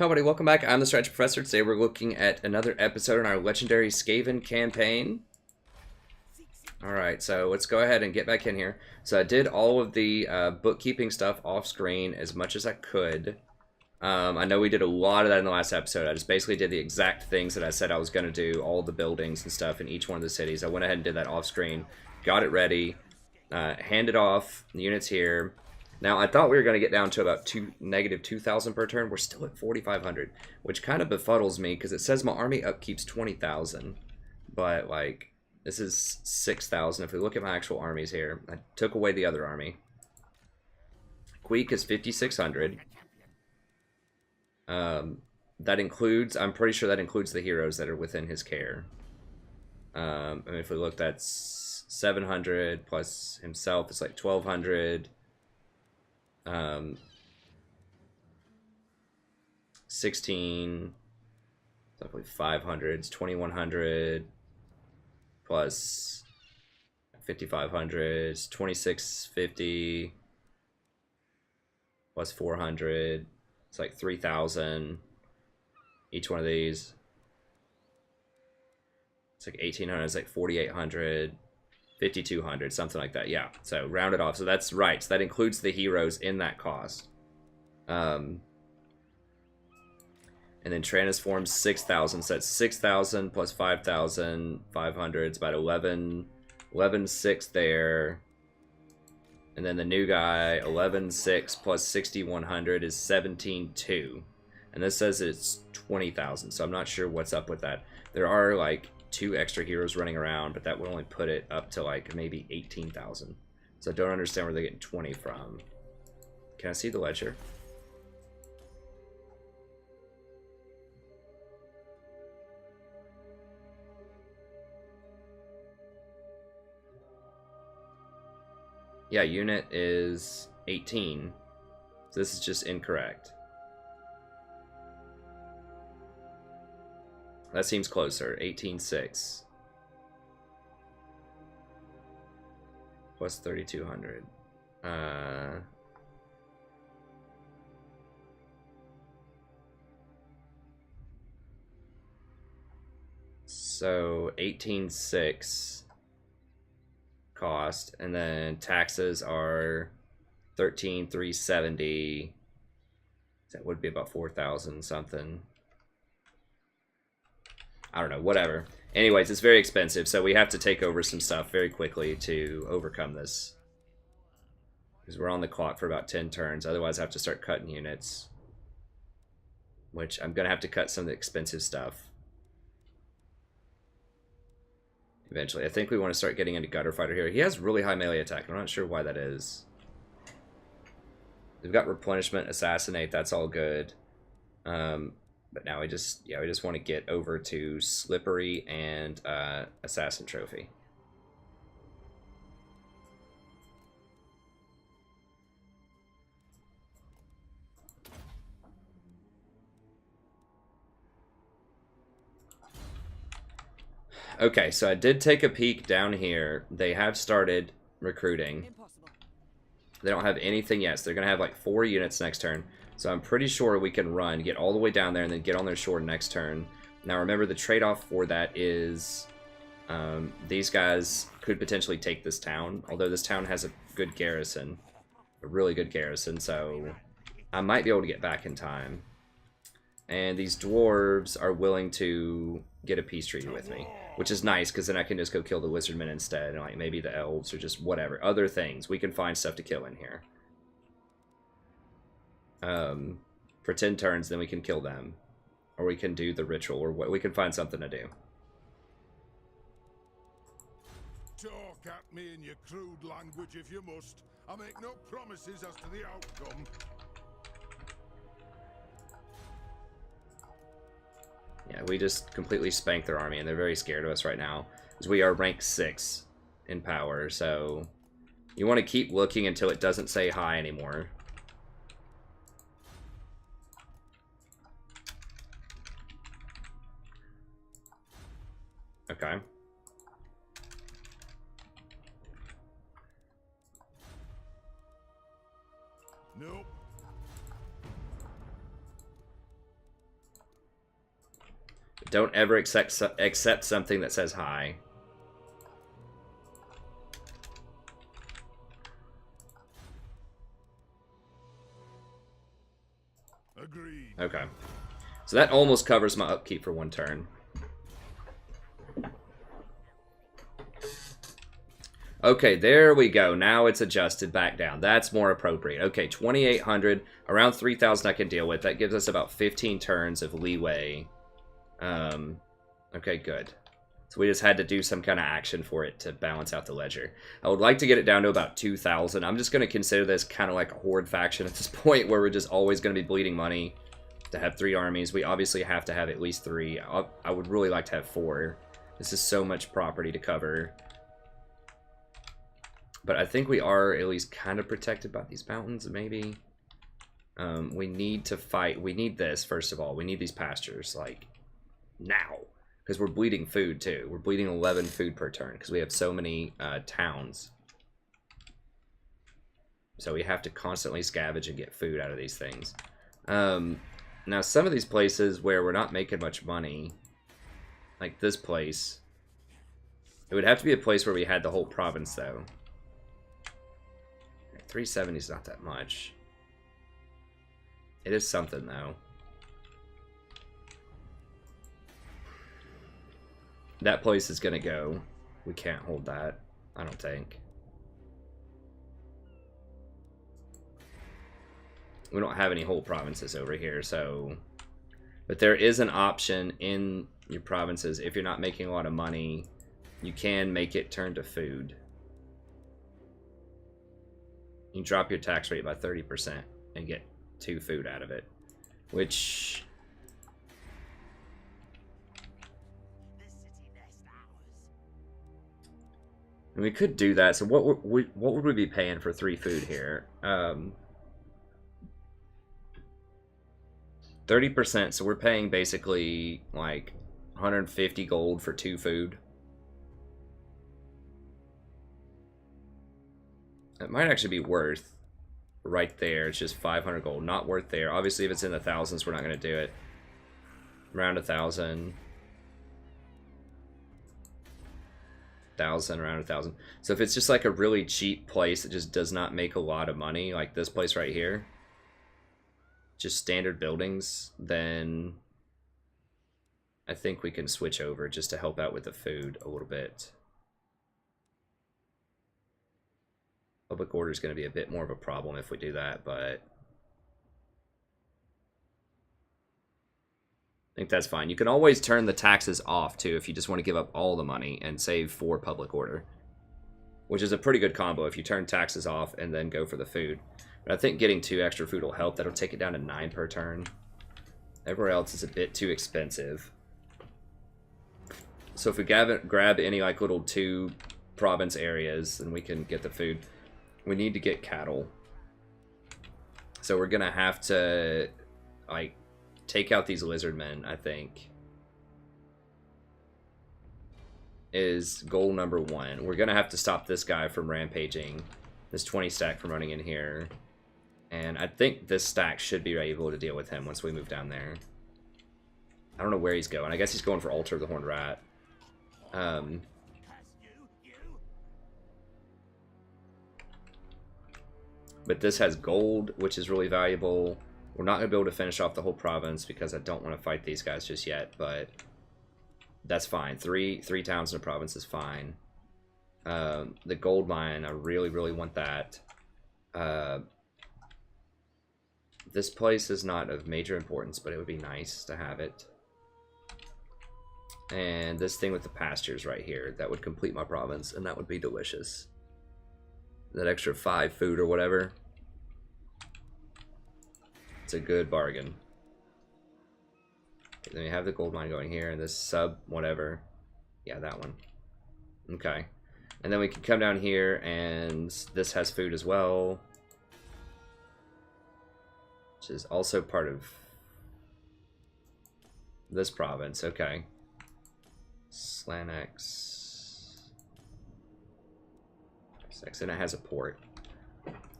Hello everybody, welcome back. I'm the Strategy Professor. Today we're looking at another episode in our legendary Skaven campaign. Alright, so let's go ahead and get back in here. So I did all of the bookkeeping stuff off screen as much as I could. I know we did a lot of that in the last episode. I just basically did the exact things that I said I was going to do, all the buildings and stuff in each one of the cities. I went ahead and did that off screen, got it ready, handed off the units here. Now, I thought we were going to get down to about negative 2,000 per turn. We're still at 4,500, which kind of befuddles me because it says my army upkeeps 20,000. But, like, this is 6,000. If we look at my actual armies here, I took away the other army. Queek is 5,600. That includes, I'm pretty sure that includes the heroes that are within his care. And if we look, that's 700 plus himself, it's like 1,200. 16, definitely 500, 2,100 plus 5,500, 2,650 plus 400. It's like 3,000 each one of these. It's like 1,800. It's like 4,800. 5,200, something like that. Yeah, so round it off. So that's right. So that includes the heroes in that cost. And then Transiform 6,000. So that's 6,000 plus 5,500. It's about 11,600 there. And then the new guy, 11,600 plus 6,100 is 17,200. And this says it's 20,000. So I'm not sure what's up with that. There are like 2 extra heroes running around, but that would only put it up to like maybe 18,000. So I don't understand where they're getting 20 from. Can I see the ledger? Yeah, unit is 18. So this is just incorrect. That seems closer. 18,600 plus 3,200. So 18,600 cost, and then taxes are 13,370. That would be about 4,000 something. I don't know, whatever. Anyways, it's very expensive, so we have to take over some stuff very quickly to overcome this. Because we're on the clock for about 10 turns, otherwise I have to start cutting units. Which, I'm going to have to cut some of the expensive stuff. Eventually. I think we want to start getting into Gutter Fighter here. He has really high melee attack, I'm not sure why that is. We've got Replenishment, Assassinate, that's all good. But now we just want to get over to Slippery and Assassin Trophy. Okay, so I did take a peek down here. They have started recruiting. They don't have anything yet, so they're going to have like 4 units next turn. So I'm pretty sure we can run, get all the way down there, and then get on their shore next turn. Now remember, the trade-off for that is these guys could potentially take this town, although this town has a good garrison, a really good garrison, so I might be able to get back in time. And these dwarves are willing to get a peace treaty with me, which is nice, because then I can just go kill the wizardmen instead, and like maybe the elves, or just whatever, other things. We can find stuff to kill in here. For 10 turns, then we can kill them. Or we can do the ritual, or what, we can find something to do. Talk at me in your crude language if you must. I make no promises as to the outcome. Yeah, we just completely spanked their army, and they're very scared of us right now, because we are rank 6 in power, so you want to keep looking until it doesn't say hi anymore. Okay. Nope. Don't ever accept something that says hi. Agreed. Okay. So that almost covers my upkeep for 1 turn. Okay, there we go. Now it's adjusted back down. That's more appropriate. Okay, 2,800. Around 3,000 I can deal with. That gives us about 15 turns of leeway. Okay, good. So we just had to do some kind of action for it to balance out the ledger. I would like to get it down to about 2,000. I'm just going to consider this kind of like a horde faction at this point, where we're just always going to be bleeding money to have 3 armies. We obviously have to have at least 3. I would really like to have 4. This is so much property to cover. But I think we are at least kind of protected by these mountains, maybe. We need to fight. We need this, first of all. We need these pastures, like, now. Because we're bleeding food, too. We're bleeding 11 food per turn, because we have so many towns. So we have to constantly scavenge and get food out of these things. Now, some of these places where we're not making much money, like this place, it would have to be a place where we had the whole province, though. 370 is not that much. It is something, though. That place is going to go. We can't hold that, I don't think. We don't have any whole provinces over here, so... But there is an option in your provinces, if you're not making a lot of money, you can make it turn to food. You drop your tax rate by 30% and get 2 food out of it, which... And we could do that. So what would we be paying for 3 food here? 30%. So we're paying basically like 150 gold for 2 food. It might actually be worth right there. It's just 500 gold. Not worth there. Obviously, if it's in the thousands, we're not going to do it. Around 1,000. 1,000, around 1,000. So if it's just like a really cheap place that just does not make a lot of money, like this place right here, just standard buildings, then I think we can switch over just to help out with the food a little bit. Public order is going to be a bit more of a problem if we do that, but I think that's fine. You can always turn the taxes off, too, if you just want to give up all the money and save for public order, which is a pretty good combo if you turn taxes off and then go for the food. But I think getting 2 extra food will help. That'll take it down to 9 per turn. Everywhere else is a bit too expensive. So if we grab any like little 2 province areas, then we can get the food. We need to get cattle. So we're going to have to, like, take out these lizard men, I think, is goal number 1. We're going to have to stop this guy from rampaging, this 20 stack from running in here. And I think this stack should be able to deal with him once we move down there. I don't know where he's going. I guess he's going for Altar of the Horned Rat. But this has gold, which is really valuable. We're not going to be able to finish off the whole province because I don't want to fight these guys just yet, but that's fine. Three towns in a province is fine. The gold mine, I really, really want that. This place is not of major importance, but it would be nice to have it. And this thing with the pastures right here, that would complete my province, and that would be delicious. That extra 5 food or whatever. It's a good bargain. Okay, then we have the gold mine going here, and this sub whatever. Yeah, that one. Okay. And then we can come down here, and this has food as well. Which is also part of this province. Okay. Slanex. And it has a port.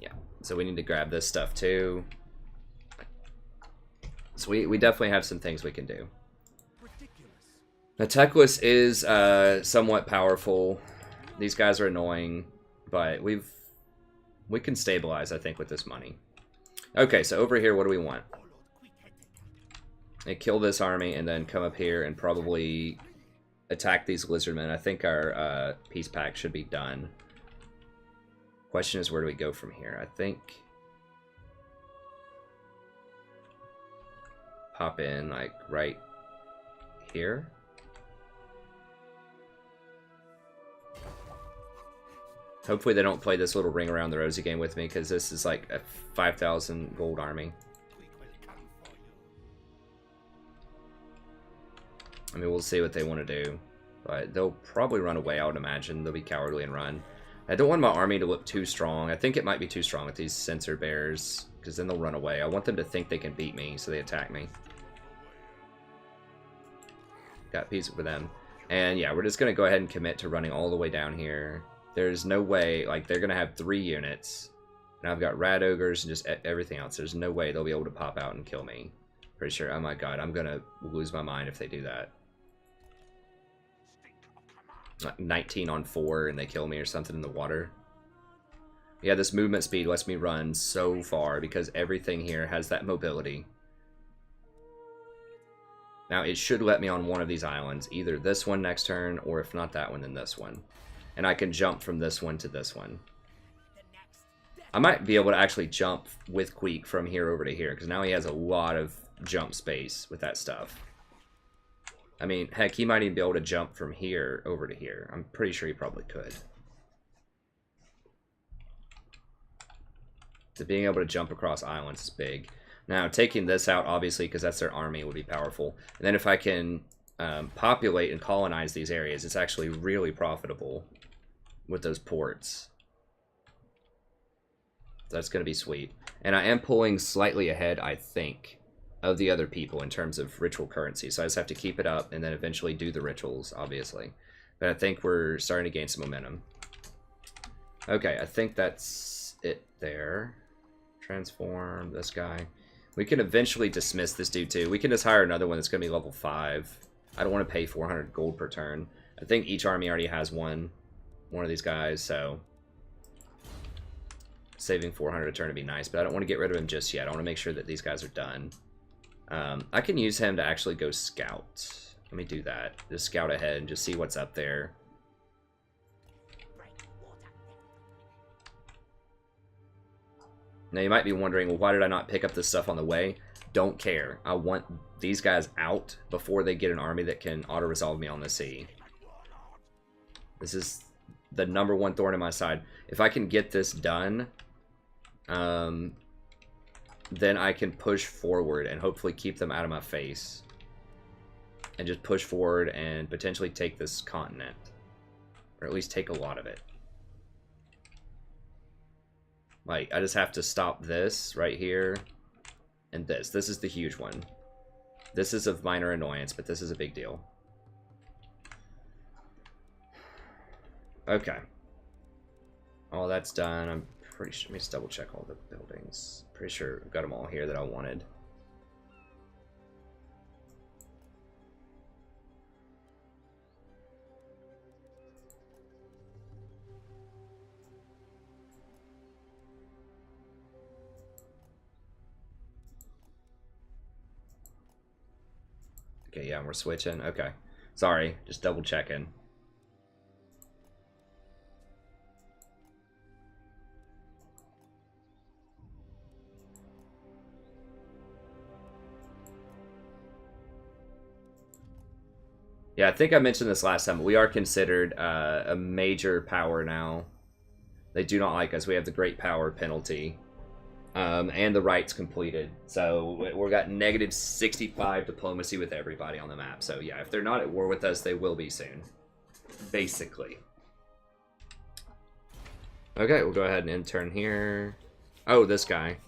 Yeah. So we need to grab this stuff too. So we definitely have some things we can do. Ridiculous. The Teclis is somewhat powerful. These guys are annoying, but we can stabilize, I think, with this money. Okay, so over here, what do we want? And kill this army, and then come up here and probably attack these lizardmen. I think our peace pact should be done. Question is, where do we go from here? I think pop in like right here. Hopefully they don't play this little ring around the rosy game with me, because this is like a 5,000 gold army. I mean, we'll see what they want to do, but they'll probably run away. I would imagine they'll be cowardly and run. I don't want my army to look too strong. I think it might be too strong with these sensor bears, because then they'll run away. I want them to think they can beat me, so they attack me. Got peace for them. And yeah, we're just going to go ahead and commit to running all the way down here. There's no way, like, they're going to have 3 units. And I've got rat ogres and just everything else. There's no way they'll be able to pop out and kill me. Pretty sure. Oh my god, I'm going to lose my mind if they do that. 19 on 4 and they kill me or something in the water. Yeah, this movement speed lets me run so far because everything here has that mobility. Now, it should let me on one of these islands. Either this one next turn, or if not that one, then this one. And I can jump from this one to this one. I might be able to actually jump with Queek from here over to here, because now he has a lot of jump space with that stuff. I mean, heck, he might even be able to jump from here over to here. I'm pretty sure he probably could. So being able to jump across islands is big. Now, taking this out, obviously, because that's their army, would be powerful. And then if I can populate and colonize these areas, it's actually really profitable with those ports. That's going to be sweet. And I am pulling slightly ahead, I think, of the other people in terms of ritual currency. So I just have to keep it up and then eventually do the rituals, obviously. But I think we're starting to gain some momentum. Okay, I think that's it there. Transform this guy. We can eventually dismiss this dude too. We can just hire another one that's going to be level 5. I don't want to pay 400 gold per turn. I think each army already has one of these guys, so saving 400 a turn would be nice, but I don't want to get rid of him just yet. I want to make sure that these guys are done. I can use him to actually go scout. Let me do that. Just scout ahead and just see what's up there. Now you might be wondering, well, why did I not pick up this stuff on the way? Don't care. I want these guys out before they get an army that can auto-resolve me on the sea. This is the #1 thorn in my side. If I can get this done, then I can push forward and hopefully keep them out of my face. And just push forward and potentially take this continent. Or at least take a lot of it. Like, I just have to stop this right here. And this. This is the huge one. This is of minor annoyance, but this is a big deal. Okay. All that's done. I'm pretty sure. Let me just double check all the buildings. Pretty sure I've got them all here that I wanted. Okay, yeah, we're switching. Okay. Sorry, just double checking. Yeah, I think I mentioned this last time, but we are considered a major power now. They do not like us. We have the great power penalty. And the rights completed. So we've got -65 diplomacy with everybody on the map. So yeah, if they're not at war with us, they will be soon. Basically. Okay, we'll go ahead and intern here. Oh, this guy.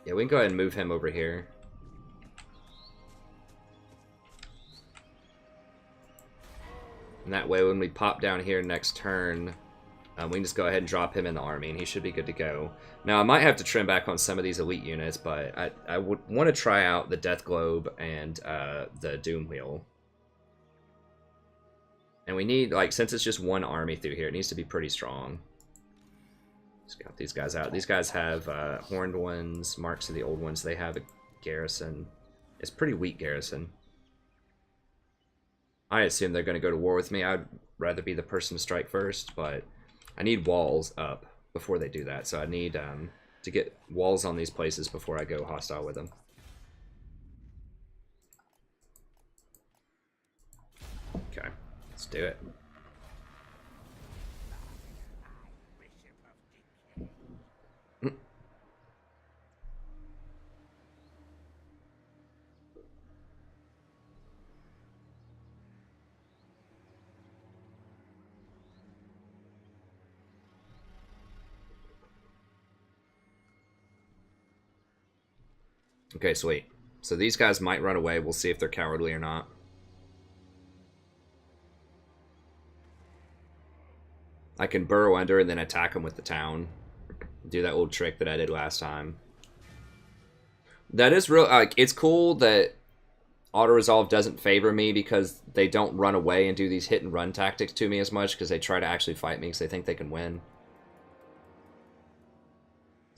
Yeah, we can go ahead and move him over here. And that way, when we pop down here next turn, We can just go ahead and drop him in the army, and he should be good to go. Now, I might have to trim back on some of these elite units, but I would want to try out the Death Globe and the Doom Wheel. And we need, like, since it's just one army through here, it needs to be pretty strong. Scout these guys out. These guys have horned ones, marks of the old ones. They have a garrison. It's pretty weak garrison. I assume they're going to go to war with me. I'd rather be the person to strike first, but I need walls up before they do that. So I need to get walls on these places before I go hostile with them. Okay, let's do it. Okay, sweet. So these guys might run away. We'll see if they're cowardly or not. I can burrow under and then attack them with the town. Do that old trick that I did last time. That is real. Like, it's cool that auto-resolve doesn't favor me because they don't run away and do these hit-and-run tactics to me as much because they try to actually fight me because they think they can win.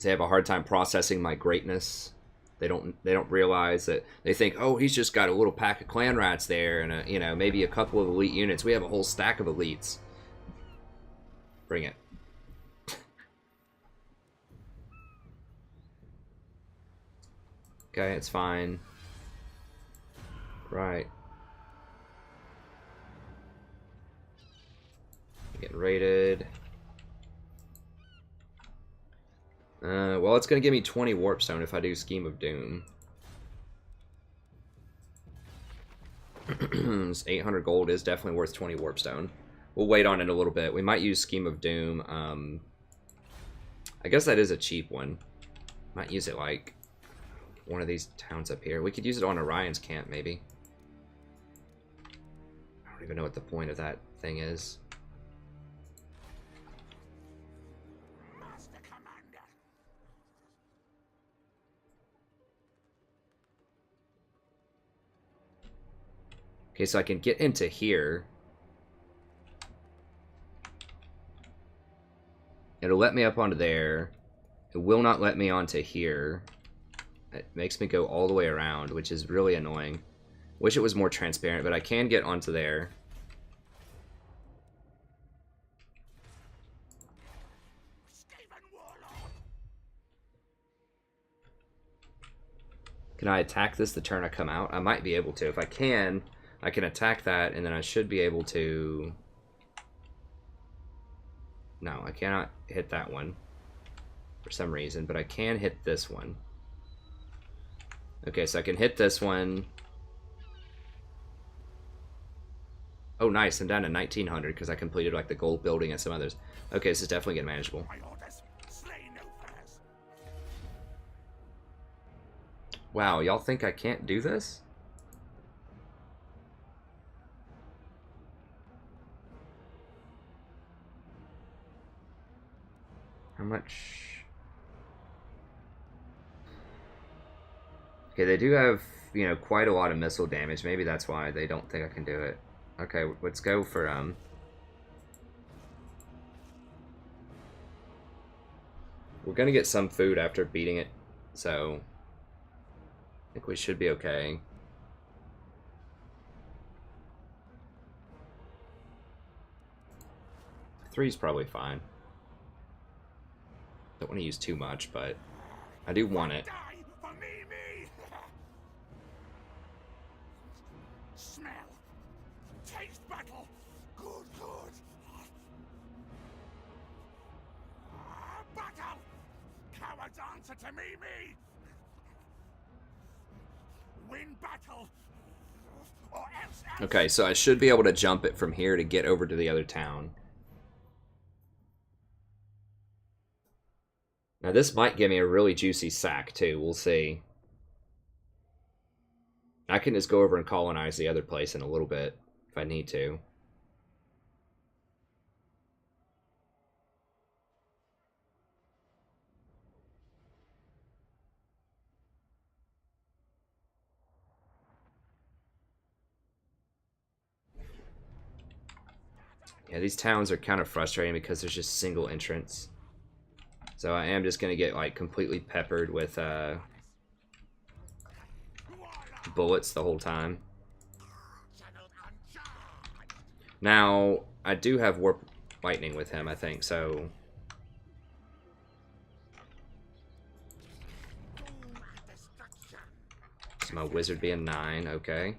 They have a hard time processing my greatness. They don't realize that they think, oh, he's just got a little pack of clan rats there and you know, maybe a couple of elite units. We have a whole stack of elites. Bring it. Okay, it's fine. Right. Getting raided. Well, it's going to give me 20 Warpstone if I do Scheme of Doom. This 800 gold is definitely worth 20 Warpstone. We'll wait on it a little bit. We might use Scheme of Doom. I guess that is a cheap one. Might use it like one of these towns up here. We could use it on Orion's camp, maybe. I don't even know what the point of that thing is. Okay, so I can get into here. It'll let me up onto there. It will not let me onto here. It makes me go all the way around, which is really annoying. Wish it was more transparent, but I can get onto there. Can I attack this the turn I come out? I might be able to. If I can attack that, and then I should be able to... No, I cannot hit that one for some reason, but I can hit this one. Okay, so I can hit this one. Oh, nice. I'm down to 1900 because I completed like the gold building and some others. Okay, this is definitely getting manageable. Wow, y'all think I can't do this? How much? Okay, they do have, you know, quite a lot of missile damage. Maybe that's why they don't think I can do it. Okay, let's go for, we're gonna get some food after beating it, so I think we should be okay. Three's probably fine. Don't want to use too much, but I do want it. Smell. Taste battle. Good, good. Battle. Cowards answer to me. Win battle. Or else. Okay, so I should be able to jump it from here to get over to the other town. Now this might give me a really juicy sack too, we'll see. I can just go over and colonize the other place in a little bit, if I need to. Yeah, these towns are kind of frustrating because there's just single entrance. So I am just going to get like completely peppered with bullets the whole time. Now, I do have Warp Lightning with him, I think, so... So my wizard being 9, okay.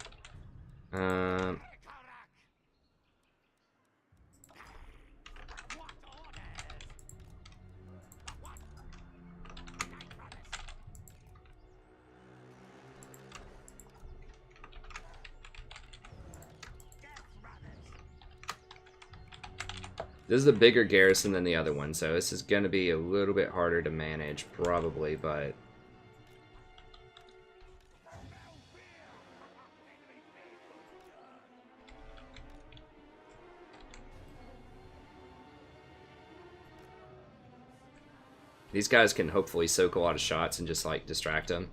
This is a bigger garrison than the other one, so this is going to be a little bit harder to manage, probably, but... These guys can hopefully soak a lot of shots and just, like, distract them.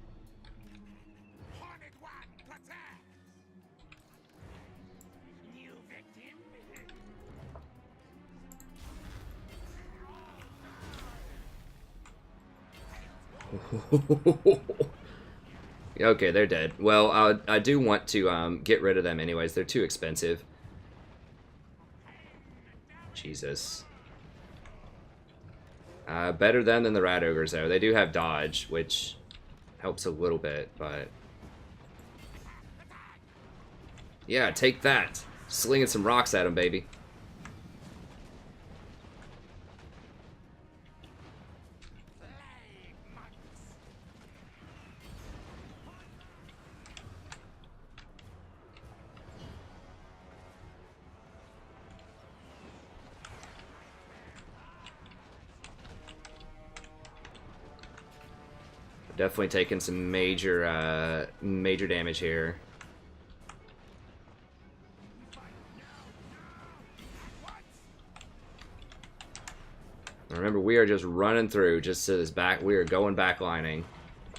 Okay, they're dead. Well, I do want to get rid of them anyways. They're too expensive. Jesus. Better them than the rat ogres, though. They do have dodge, which helps a little bit, but... Yeah, take that. Slinging some rocks at them, baby. Definitely taking some major, major damage here. Remember, we are just running through just to this back. We are going backlining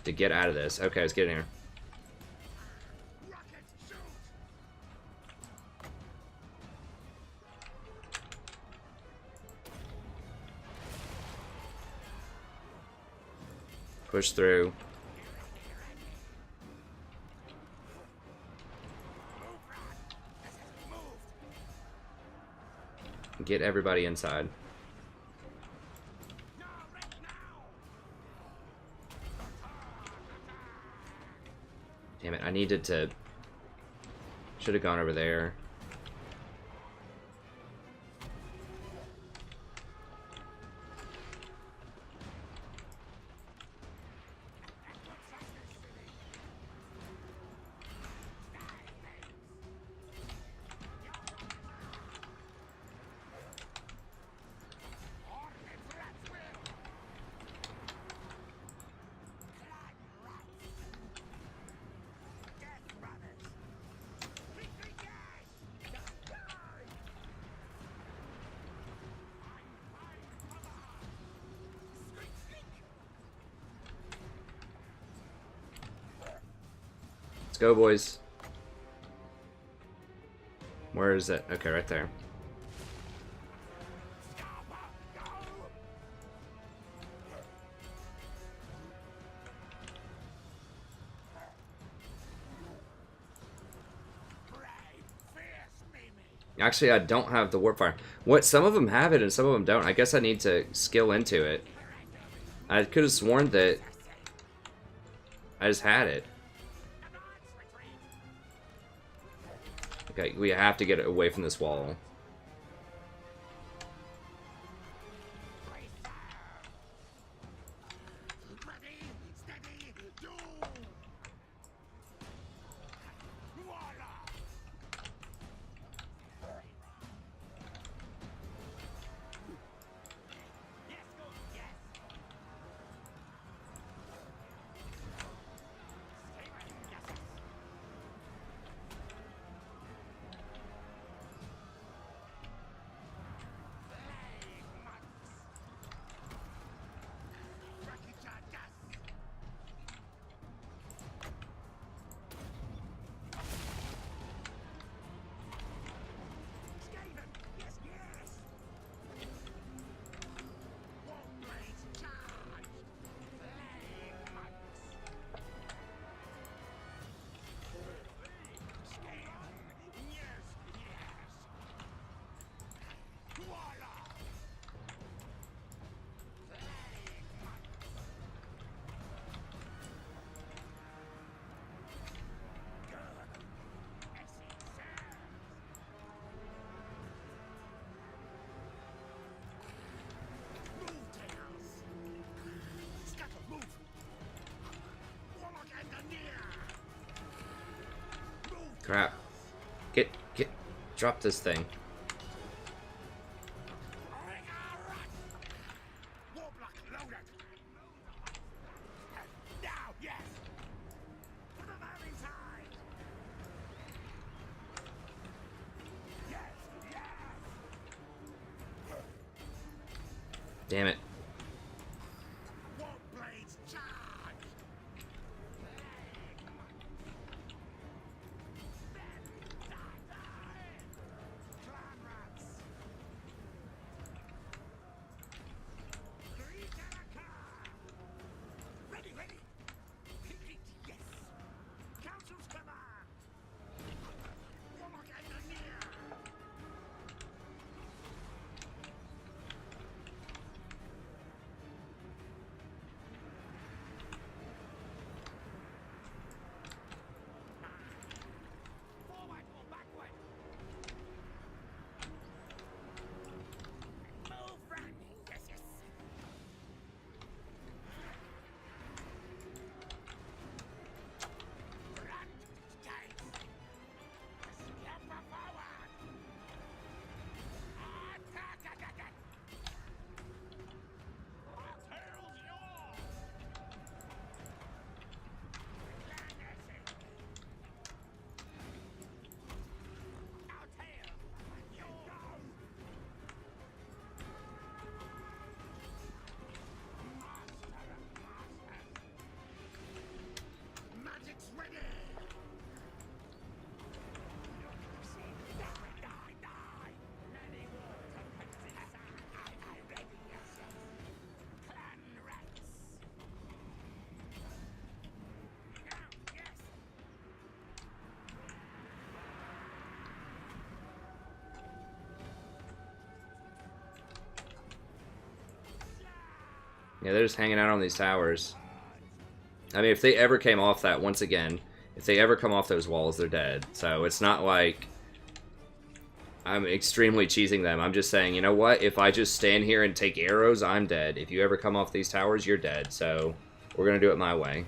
to get out of this. Okay, let's get in here. Push through. Get everybody inside. Damn it, I needed to... Should have gone over there. Go, boys. Where is it? Okay, right there. Actually, I don't have the warp fire. What? Some of them have it and some of them don't. I guess I need to skill into it. I could have sworn that I just had it. Okay, we have to get away from this wall. Crap. Get, drop this thing. Damn it. Yeah, they're just hanging out on these towers. I mean, if they ever came off that, once again, if they ever come off those walls, they're dead. So it's not like I'm extremely cheesing them. I'm just saying, you know what? If I just stand here and take arrows, I'm dead. If you ever come off these towers, you're dead. So we're going to do it my way.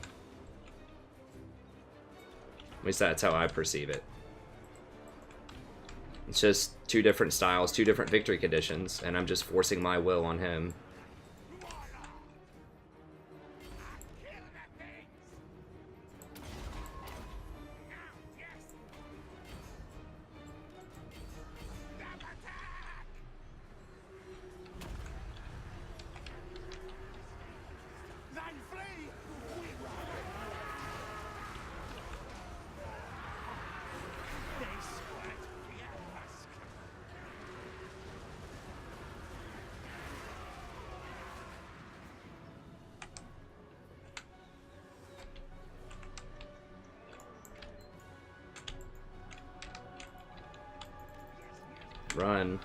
At least that's how I perceive it. It's just two different styles, two different victory conditions, and I'm just forcing my will on him. Run.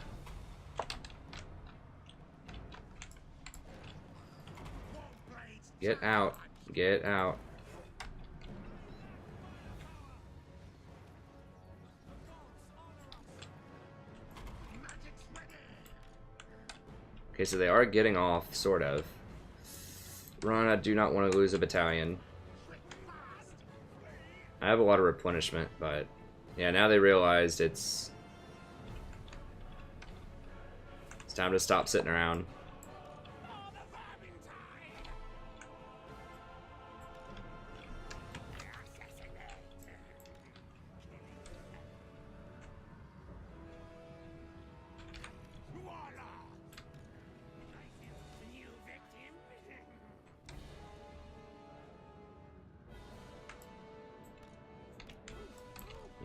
Get out. Get out. Okay, so they are getting off, sort of. Run, I do not want to lose a battalion. I have a lot of replenishment, but yeah, now they realized it's time to stop sitting around.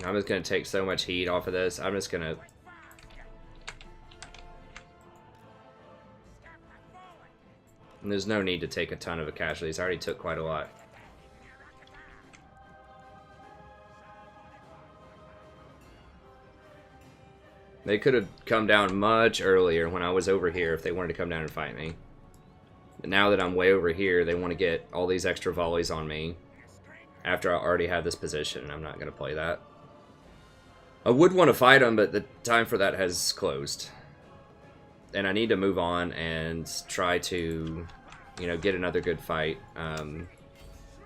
I'm just going to take so much heat off of this. I'm just going to... And there's no need to take a ton of casualties. I already took quite a lot. They could have come down much earlier when I was over here if they wanted to come down and fight me. But now that I'm way over here, they want to get all these extra volleys on me after I already have this position, and I'm not going to play that. I would want to fight them, but the time for that has closed. And I need to move on and try to, you know, get another good fight. In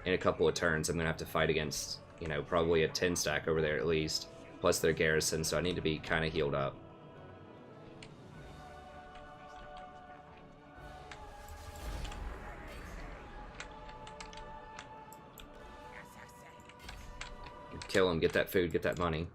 a couple of turns, I'm going to have to fight against you know, probably a 10 stack over there at least, plus their garrison, so I need to be kind of healed up. Kill him, get that food, get that money.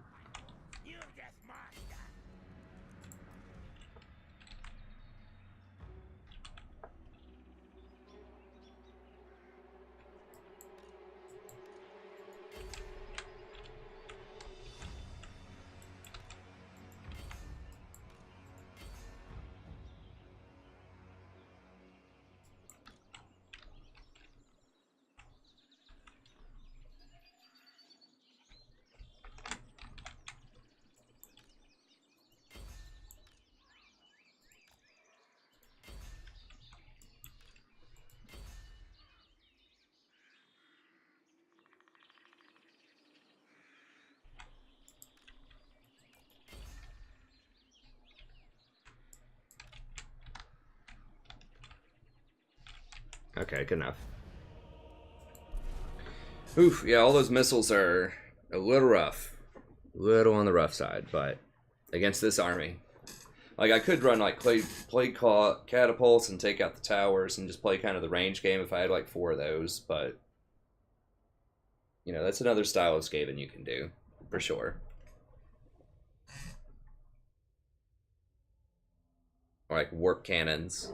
Okay, good enough. Oof, yeah, all those missiles are a little rough. A little on the rough side, but against this army. Like, I could run, like, play catapults and take out the towers and just play kind of the range game if I had, like, 4 of those, but... You know, that's another style of Skaven you can do, for sure. Or, like, warp cannons.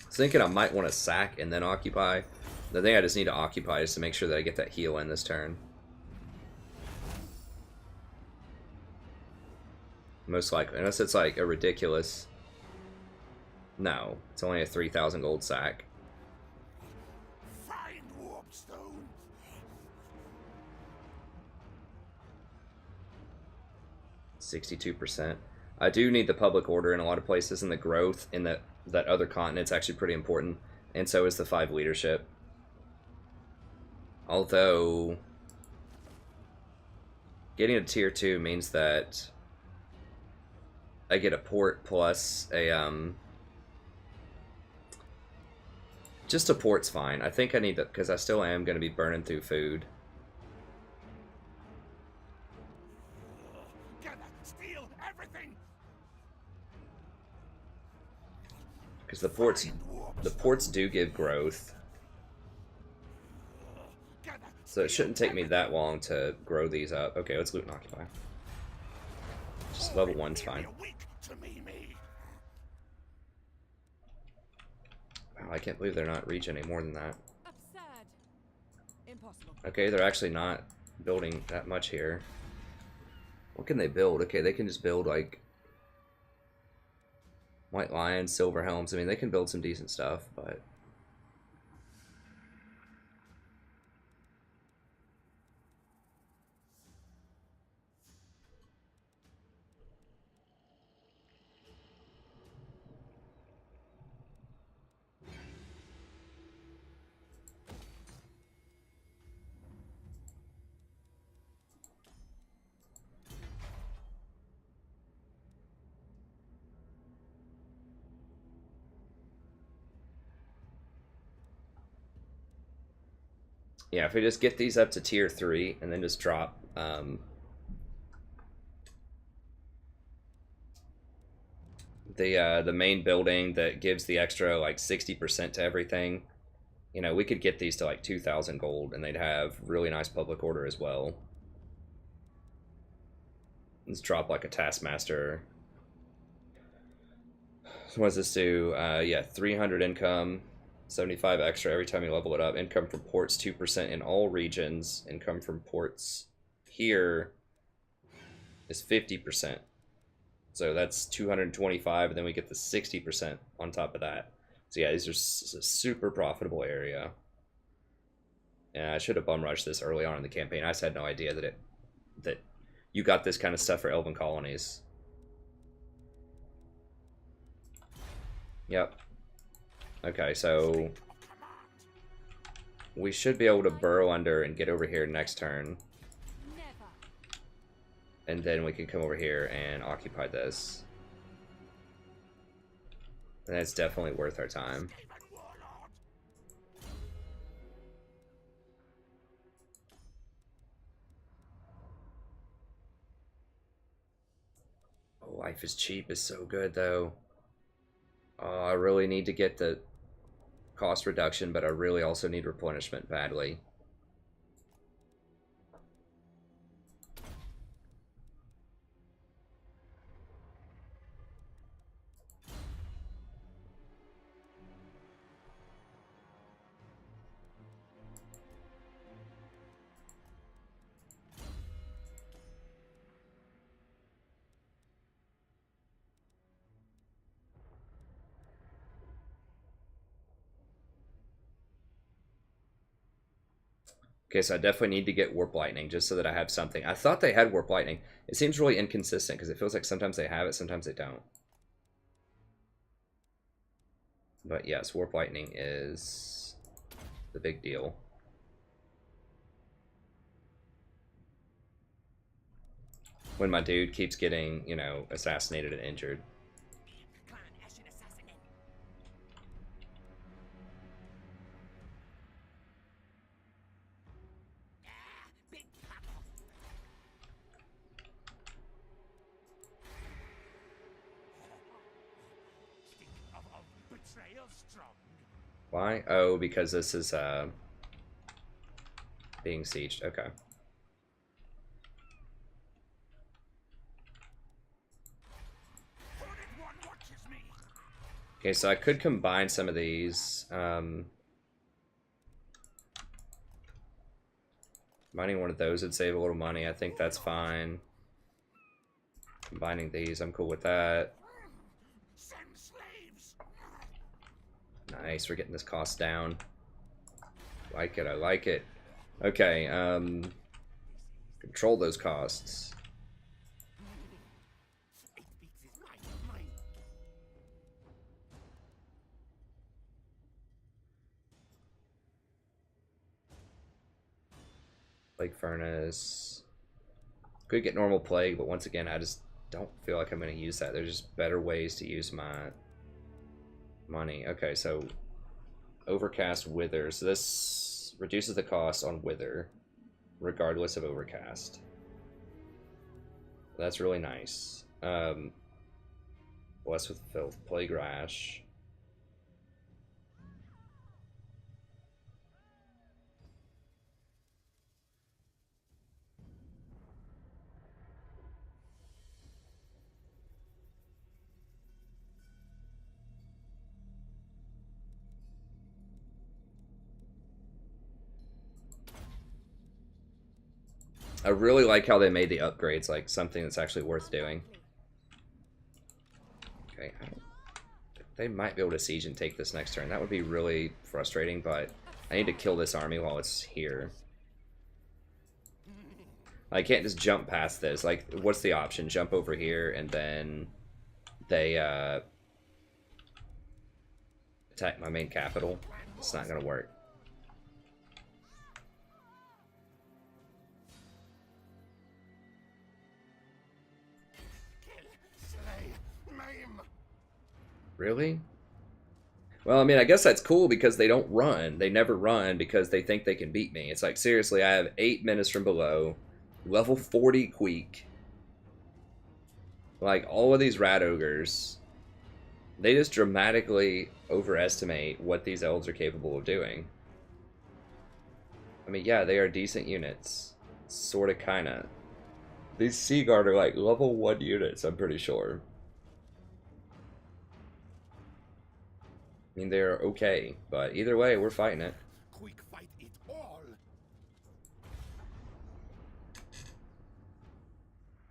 I was thinking I might want to sack and then occupy. The thing I just need to occupy is to make sure that I get that heal in this turn. Most likely, unless it's like a ridiculous... No, it's only a 3,000 gold sack. Find warpstone. 62%. I do need the public order in a lot of places, and the growth in that other continent's actually pretty important, and so is the 5 leadership. Although getting a tier 2 means that I get a port plus a just a port's fine. I think I need that because I still am going to be burning through food. Because the ports do give growth, so it shouldn't take me that long to grow these up. Okay, let's loot and occupy. Just level 1's fine. Wow, I can't believe they're not reaching any more than that. Okay, they're actually not building that much here. What can they build? Okay, they can just build like White Lions, Silver Helms. I mean, they can build some decent stuff, but... Yeah, if we just get these up to tier 3 and then just drop the main building that gives the extra like 60% to everything, you know, we could get these to like 2,000 gold and they'd have really nice public order as well. Let's drop like a taskmaster. So what does this do? Yeah, 300 income. 75 extra every time you level it up. Income from ports 2% in all regions. Income from ports here is 50%. So that's 225, and then we get the 60% on top of that. So yeah, these are a super profitable area. And I should have bum rushed this early on in the campaign. I just had no idea that you got this kind of stuff for Elven colonies. Yep. Okay, so we should be able to burrow under and get over here next turn. And then we can come over here and occupy this. And that's definitely worth our time. Oh, life is cheap is so good though. Oh, I really need to get the cost reduction, but I really also need replenishment badly. Okay, so I definitely need to get Warp Lightning just so that I have something. I thought they had Warp Lightning. It seems really inconsistent because it feels like sometimes they have it, sometimes they don't. But yes, Warp Lightning is the big deal. When my dude keeps getting, you know, assassinated and injured. Why? Oh, because this is being sieged. Okay. Okay, so I could combine some of these. Combining one of those would save a little money. I think that's fine. Combining these, I'm cool with that. Nice, we're getting this cost down. Like it, I like it. Okay, control those costs. Plague Furnace. Could get normal plague, but once again, I just don't feel like I'm going to use that. There's just better ways to use my money. Okay, so Overcast Wither. So this reduces the cost on Wither, regardless of Overcast. That's really nice. Blessed with Filth. Plague Rash. I really like how they made the upgrades like something that's actually worth doing. Okay, they might be able to siege and take this next turn. That would be really frustrating, but I need to kill this army while it's here. I can't just jump past this. Like, what's the option? Jump over here and then they attack my main capital? It's not gonna work. Really? Well, I mean, I guess that's cool because they don't run. They never run because they think they can beat me. It's like, seriously, I have 8 Menace from Below, level 40 Queek. Like, all of these Rat Ogres, they just dramatically overestimate what these Elves are capable of doing. I mean, yeah, they are decent units. Sorta, kinda. These Seaguard are like level 1 units, I'm pretty sure. I mean, they're okay, but either way, we're fighting it. Queek fight it all.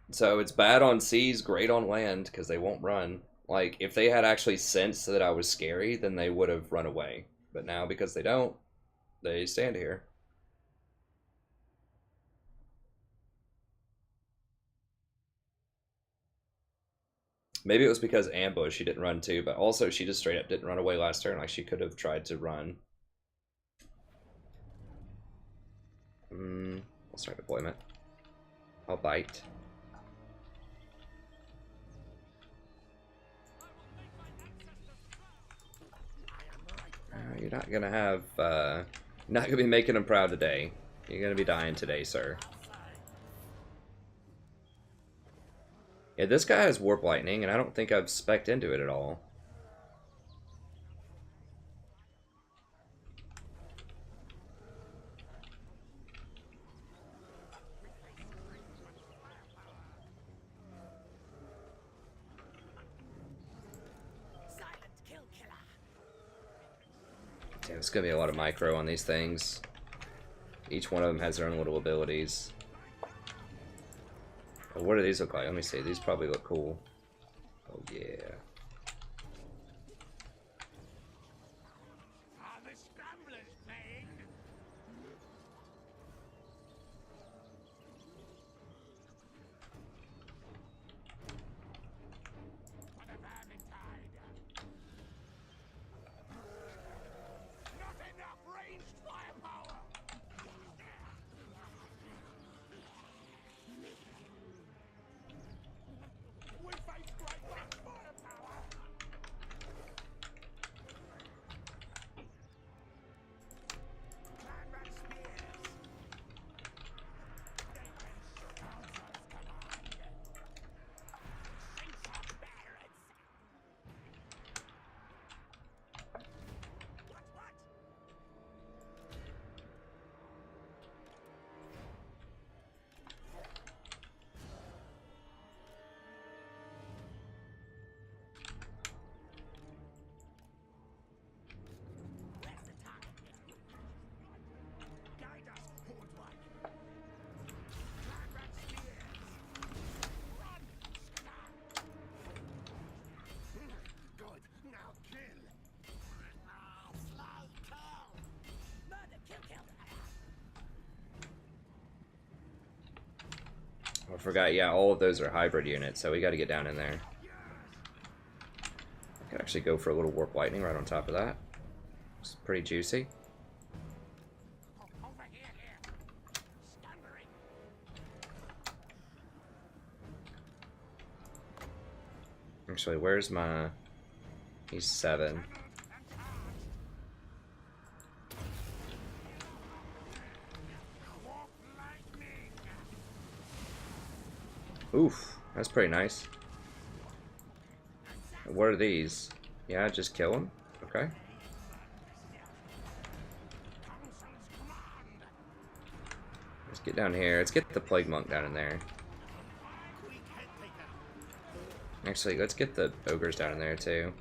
So it's bad on seas, great on land, because they won't run. Like, if they had actually sensed that I was scary, then they would have run away. But now, because they don't, they stand here. Maybe it was because ambush, she didn't run too, but also she just straight up didn't run away last turn. Like, she could have tried to run. We'll start deployment. I'll bite. You're not gonna have, not gonna be making him proud today. You're gonna be dying today, sir. Yeah, this guy has Warp Lightning, and I don't think I've spec'd into it at all. Damn, it's gonna be a lot of micro on these things. Each one of them has their own little abilities. Oh, what do these look like? Let me see. These probably look cool. Oh, yeah. I forgot, yeah, all of those are hybrid units, so we gotta get down in there. I could actually go for a little Warp Lightning right on top of that. It's pretty juicy. Actually, where's my... He's 7. Oof, that's pretty nice. What are these? Yeah, just kill them? Okay. Let's get down here. Let's get the Plague Monk down in there. Actually, let's get the Ogres down in there too.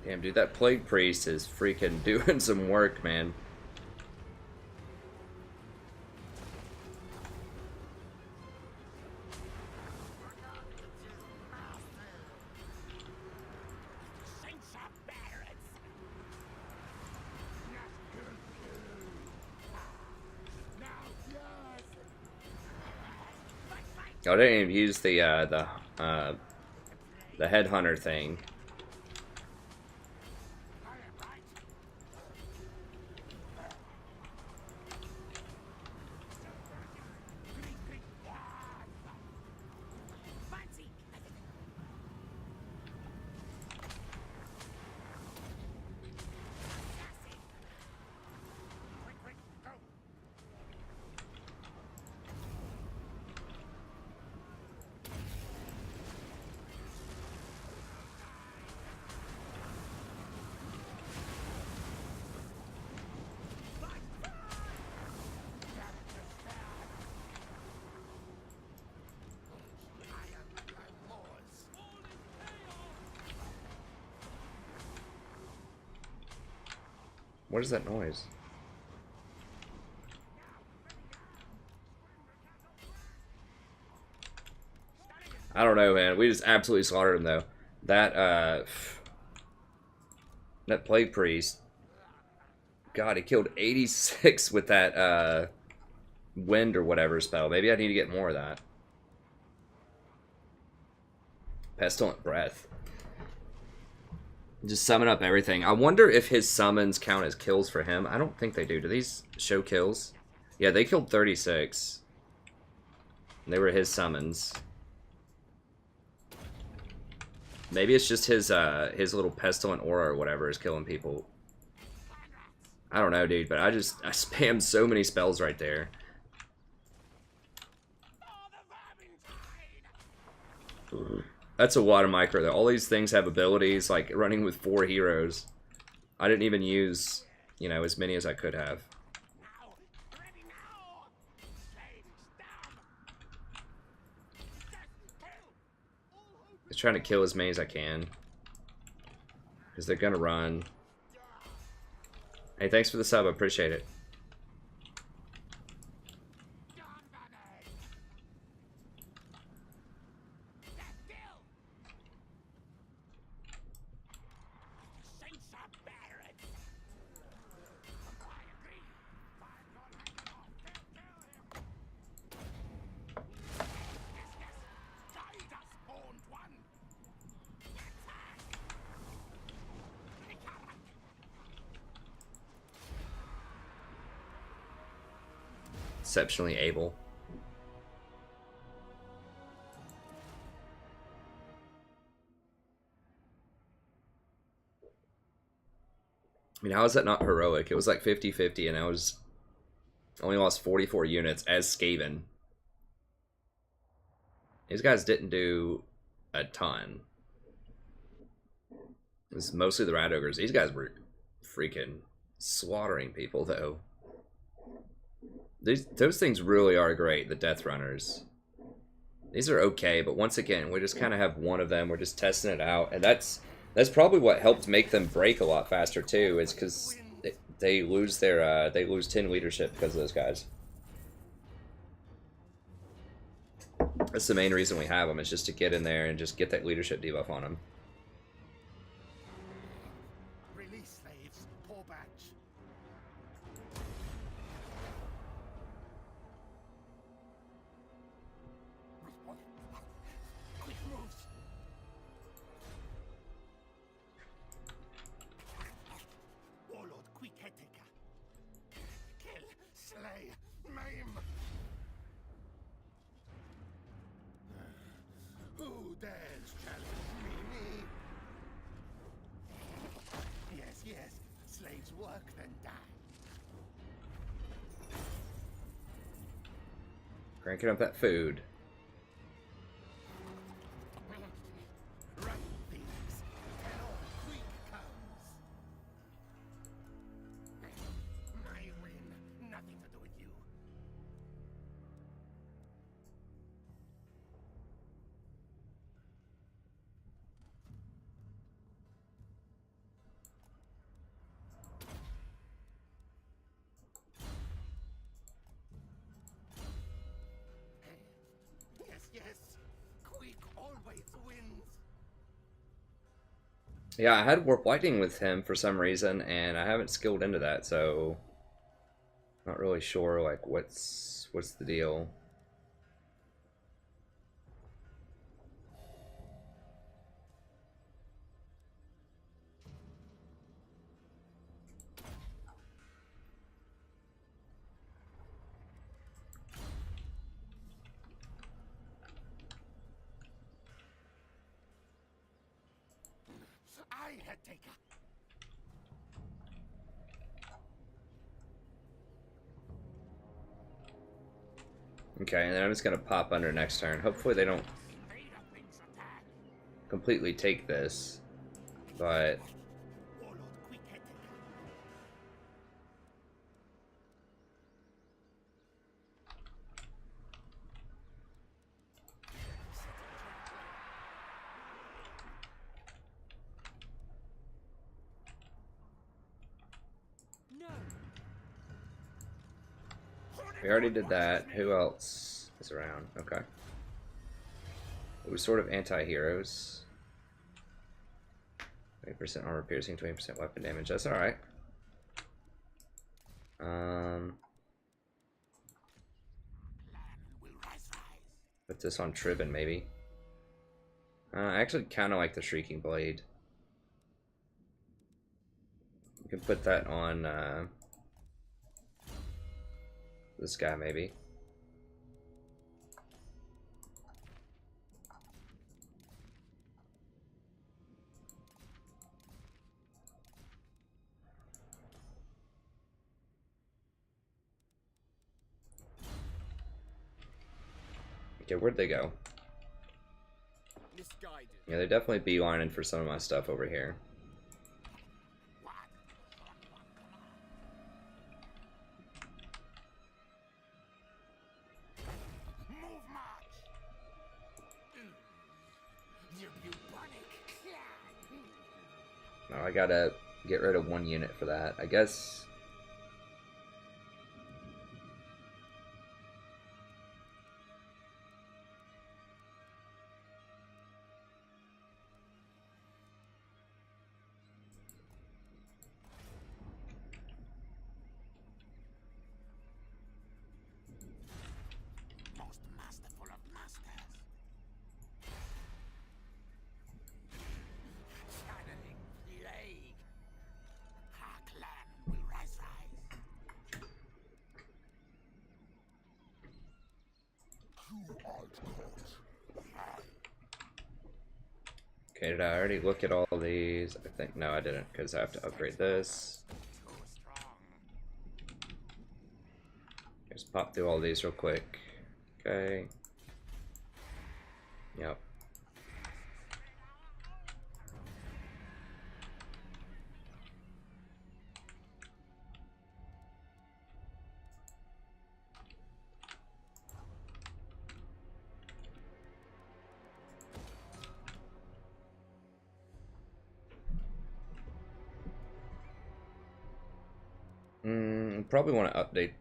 Damn, dude, that Plague Priest is freaking doing some work, man. Oh, I didn't even use the headhunter thing. What is that noise? I don't know, man. We just absolutely slaughtered him, though. That Plague Priest. God, he killed 86 with that, wind or whatever spell. Maybe I need to get more of that. Pestilent Breath. Just summon up everything. I wonder if his summons count as kills for him. I don't think they do. Do these show kills? Yeah, they killed 36. They were his summons. Maybe it's just his little pestilent aura or whatever is killing people. I don't know, dude, but I spammed so many spells right there. That's a water micro, though. All these things have abilities, like running with 4 heroes. I didn't even use, you know, as many as I could have. Just trying to kill as many as I can. Because they're gonna run. Hey, thanks for the sub. I appreciate it. Exceptionally able. I mean, how is that not heroic? It was like 50-50, and I only lost 44 units as Skaven. These guys didn't do a ton. It was mostly the Rat Ogres. These guys were freaking slaughtering people, though. Those things really are great, the Death Runners. These are okay, but once again, we just kind of have one of them. We're just testing it out, and that's probably what helped make them break a lot faster too. Is because they lose 10 leadership because of those guys. That's the main reason we have them. Is just to get in there and just get that leadership debuff on them. Release slaves, poor batch. Quick moves. Warlord Queek Heteka. Kill, slay, maim. Who dares challenge me? Yes, yes. Slaves work, then die. Cranking up that food. Run, thieves. And all Queek comes. My win. Nothing to do with you. Yes, yes. Queek always wins. Yeah, I had Warp Lightning with him for some reason, and I haven't skilled into that, so not really sure like what's the deal. Okay, and then I'm just gonna pop under next turn. Hopefully they don't completely take this, but we already did that. Who else is around? Okay. We're sort of anti-heroes. 20% armor piercing, 20% weapon damage. That's alright. Put this on Tribban, maybe. I actually kind of like the Shrieking Blade. You can put that on this guy, maybe. Okay, where'd they go? Yeah, they're definitely beelining for some of my stuff over here. Oh, I gotta get rid of one unit for that. I guess. Okay, did I already look at all these? I think, no, I didn't, because I have to upgrade this. Just pop through all these real quick. Okay. Yep. Probably want to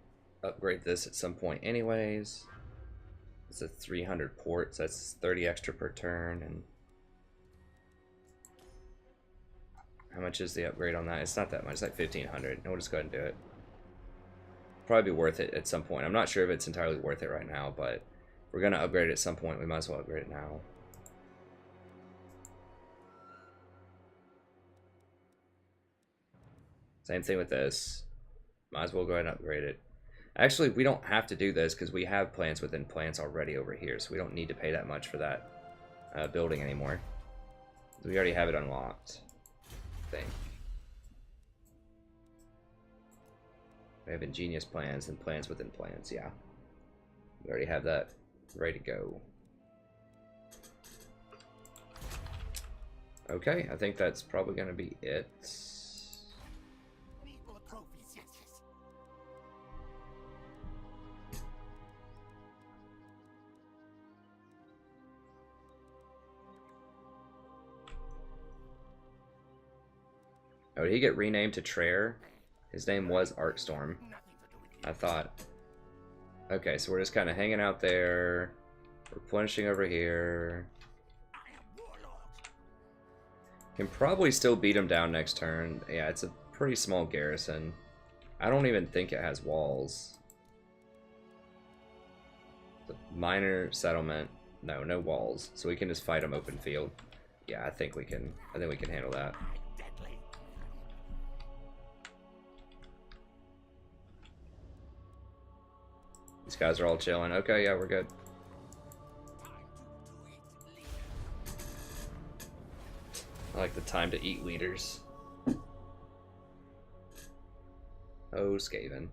upgrade this at some point anyways. It's a 300 ports, that's 30 extra per turn, and how much is the upgrade on that? It's not that much, it's like 1500. No, we'll just go ahead and do it. Probably be worth it at some point. I'm not sure if it's entirely worth it right now, but if we're gonna upgrade it at some point, we might as well upgrade it now. Same thing with this. Might as well go ahead and upgrade it. Actually, we don't have to do this because we have plants within plants already over here, so we don't need to pay that much for that building anymore. We already have it unlocked, I think. We have ingenious plans and plans within plans, yeah. We already have that ready to go. Okay, I think that's probably going to be it. Oh, did he get renamed to Traer? His name was Arcstorm. I thought. Okay, so we're just kind of hanging out there. Replenishing over here. Can probably still beat him down next turn. Yeah, it's a pretty small garrison. I don't even think it has walls. The minor settlement. No, no walls. So we can just fight him open field. Yeah, I think we can handle that. These guys are all chilling. Okay, yeah, we're good. I like the time to eat leaders. Oh, Skaven.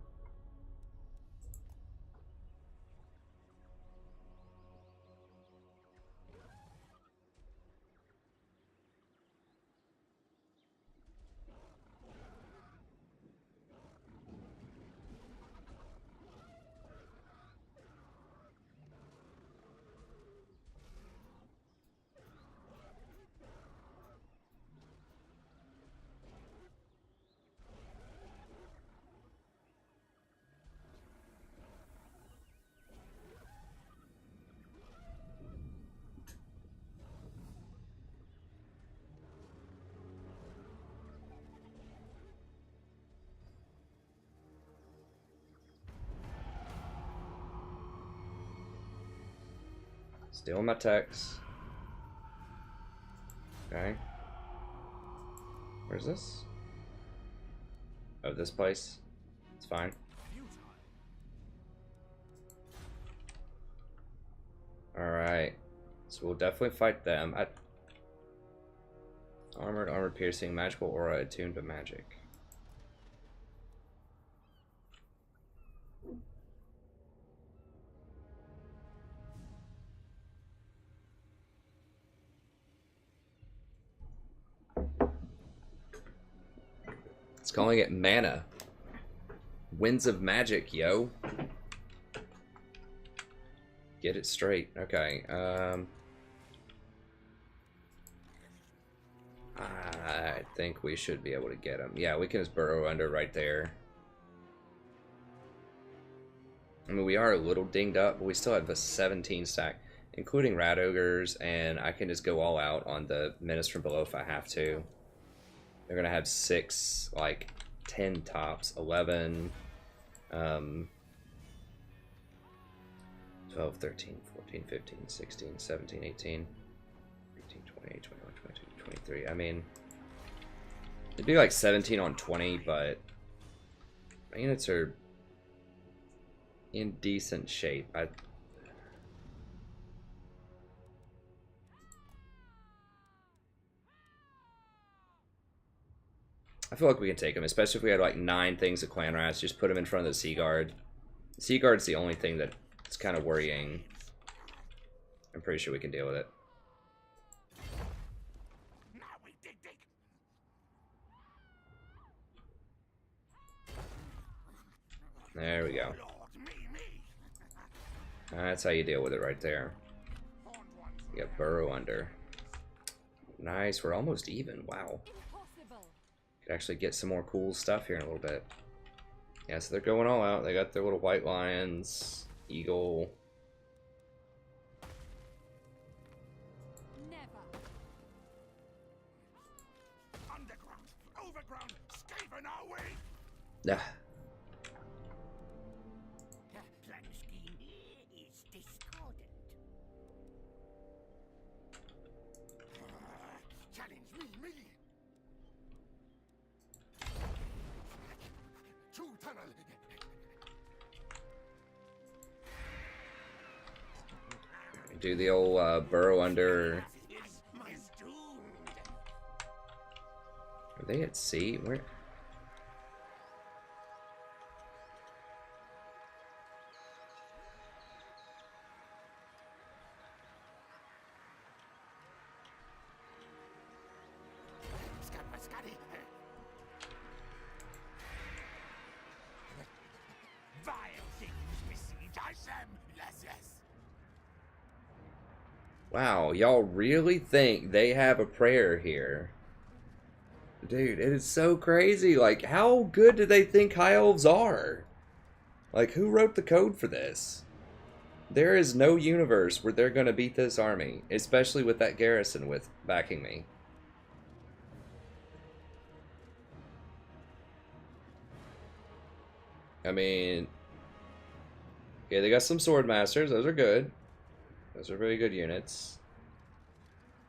Still in my text. Okay. Where's this? Oh, this place? It's fine. Alright. So we'll definitely fight them. Armored, armor piercing, magical aura attuned to magic. It's calling it mana. Winds of magic, yo. Get it straight. Okay. I think we should be able to get him. Yeah, we can just burrow under right there. I mean, we are a little dinged up, but we still have a 17 stack, including rat ogres, and I can just go all out on the menace from below if I have to. They're gonna have 6, like 10 tops, 11, 12, 13, 14, 15, 16, 17, 18, 19, 20, 21, 22, 23. I mean, it'd be like 17 on 20, but my units are in decent shape. I feel like we can take them, especially if we had like 9 things at Clan Rats. Just put them in front of the Sea Guard. Sea Guard's the only thing that's kind of worrying. I'm pretty sure we can deal with it. There we go. That's how you deal with it right there. You got burrow under. Nice, we're almost even. Wow. Could actually get some more cool stuff here in a little bit. Yeah, so they're going all out. They got their little white lions, eagle. Never. Underground, overground, Skaven are we? Yeah. Plan scheme is discordant. Challenge me. True tunnel. Do the old burrow under. Are they at sea? Where? Wow, y'all really think they have a prayer here? Dude, it is so crazy. Like, how good do they think High Elves are? Like, who wrote the code for this? There is no universe where they're gonna beat this army, especially with that Garrison with backing me. I mean, yeah, they got some sword masters. Those are good. Those are very good units.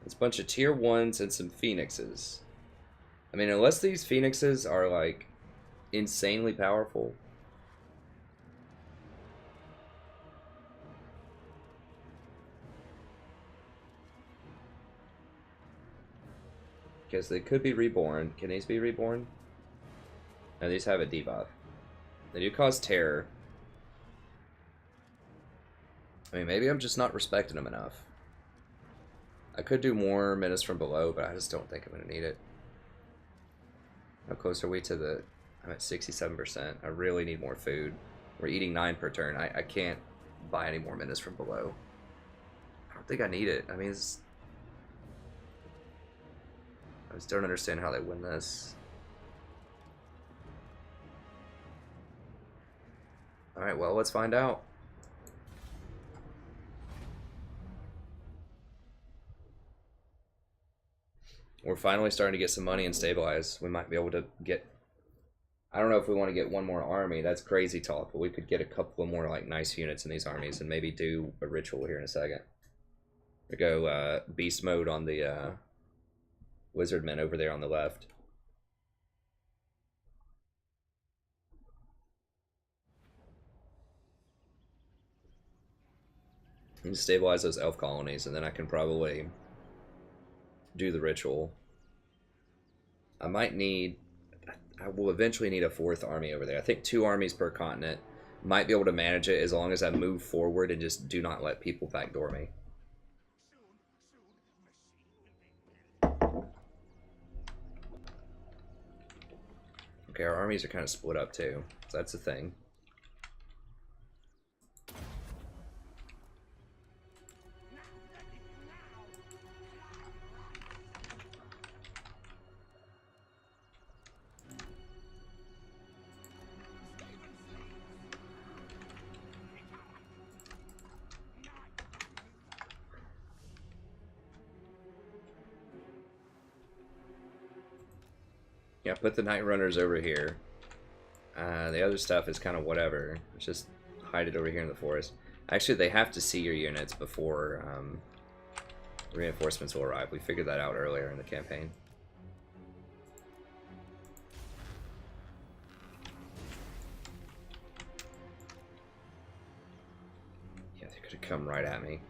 It's a bunch of tier 1s and some phoenixes. I mean, unless these phoenixes are like insanely powerful. because they could be reborn. Can these be reborn? No, these have a debuff. They do cause terror. I mean, maybe I'm just not respecting them enough. I could do more menace from below, but I just don't think I'm going to need it. How close are we to the... I'm at 67%. I really need more food. We're eating 9 per turn. I can't buy any more menace from below. I don't think I need it. I mean, it's... I just don't understand how they win this. Alright, well, let's find out. We're finally starting to get some money and stabilize. We might be able to get... I don't know if we want to get one more army. That's crazy talk, but we could get a couple of more like nice units in these armies and maybe do a ritual here in a second. We go beast mode on the wizard men over there on the left. And stabilize those elf colonies, and then I can probably do the ritual. I might need... I will eventually need a 4th army over there. I think 2 armies per continent. Might be able to manage it as long as I move forward and just do not let people backdoor me. Okay, our armies are kind of split up too, so that's the thing. Yeah, put the Night Runners over here. The other stuff is kind of whatever. Let's just hide it over here in the forest. Actually, they have to see your units before reinforcements will arrive. We figured that out earlier in the campaign. Yeah, they could have come right at me.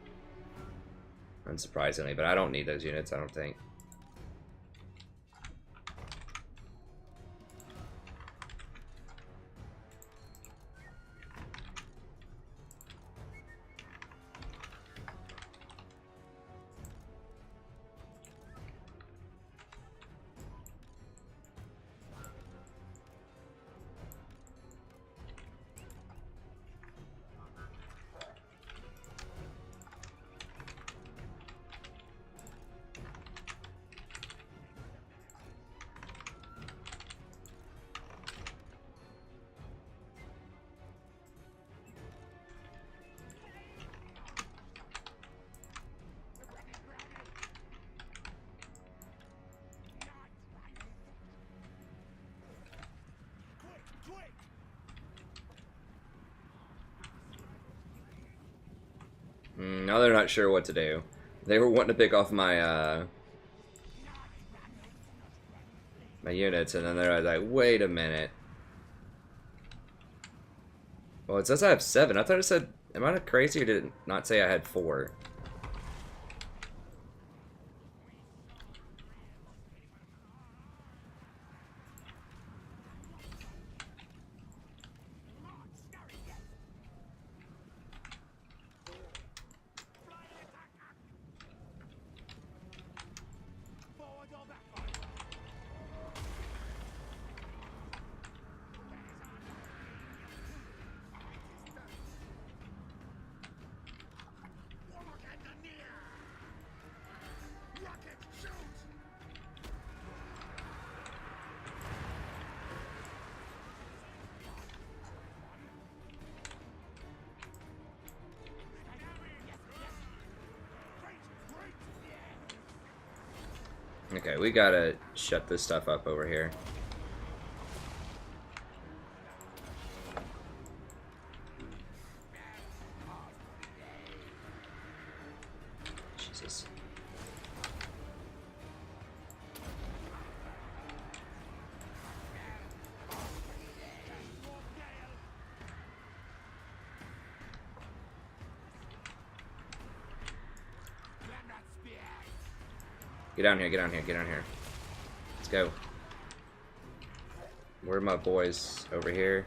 Unsurprisingly, but I don't need those units, I don't think. Now they're not sure what to do. They were wanting to pick off my my units, and then they're like, wait a minute. Well, it says I have 7. I thought it said, am I crazy or did it not say I had 4? Okay, we gotta shut this stuff up over here. Jesus. Get down here, get down here, get down here. go. Where are my boys? Over here.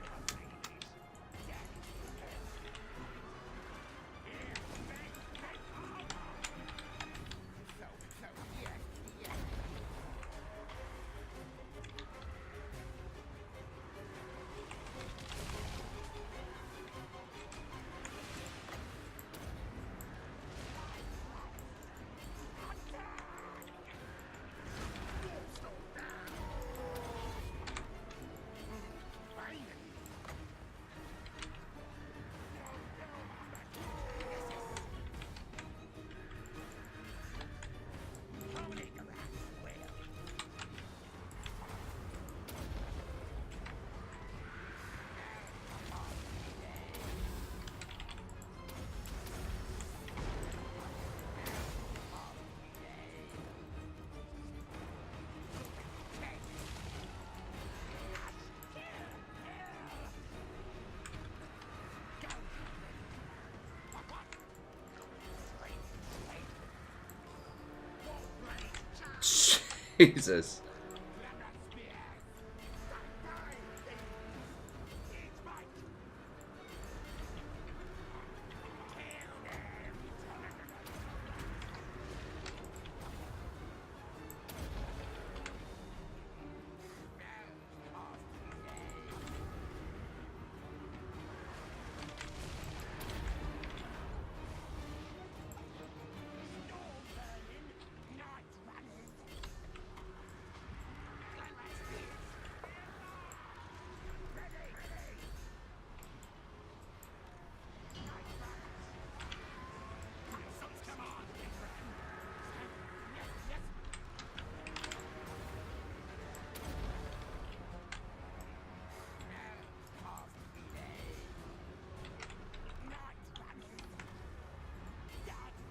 Jesus.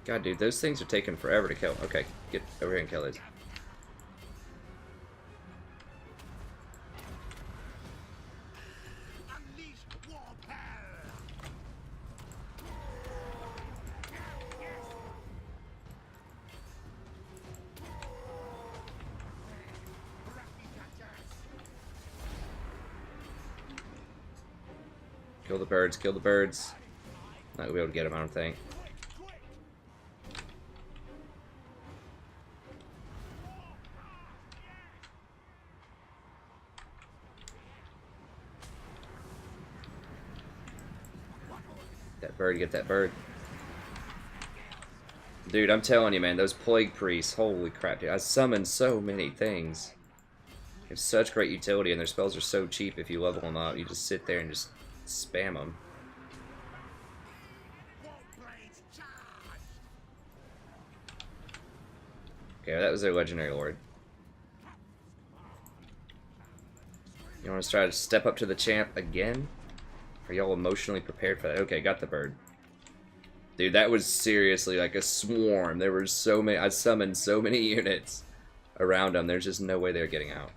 God, dude, those things are taking forever to kill. Okay, get over here and kill these. Unleash war power. Kill the birds, kill the birds. Not gonna be able to get them, I don't think. That bird, get that bird. Dude, I'm telling you, man, those plague priests, holy crap, dude. I summoned so many things. They have such great utility, and their spells are so cheap if you level them up. You just sit there and just spam them. Okay, that was their legendary lord. You want to try to step up to the champ again? Are y'all emotionally prepared for that? Okay, got the bird. Dude, that was seriously like a swarm. There were so many. I summoned so many units around them. There's just no way they're getting out.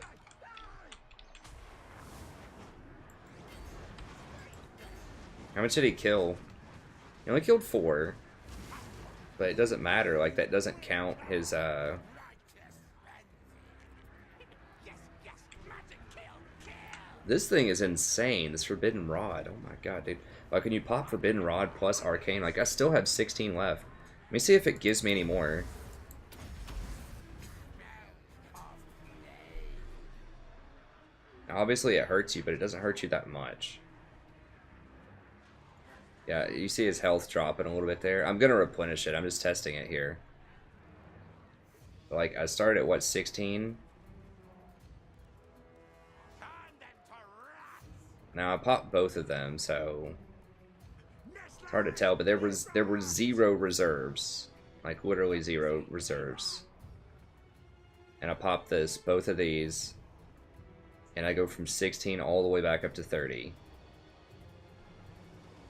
How much did he kill? He only killed 4. But it doesn't matter. Like, that doesn't count his, This thing is insane. This Forbidden Rod. Oh my god, dude. Like, when you pop Forbidden Rod plus Arcane, like, I still have 16 left. Let me see if it gives me any more. Obviously, it hurts you, but it doesn't hurt you that much. Yeah, you see his health dropping a little bit there. I'm going to replenish it. I'm just testing it here. But, like, I started at, what, 16? Now, I popped both of them, so... It's hard to tell, but there were 0 reserves. Like, literally 0 reserves. And I popped both of these. And I go from 16 all the way back up to 30.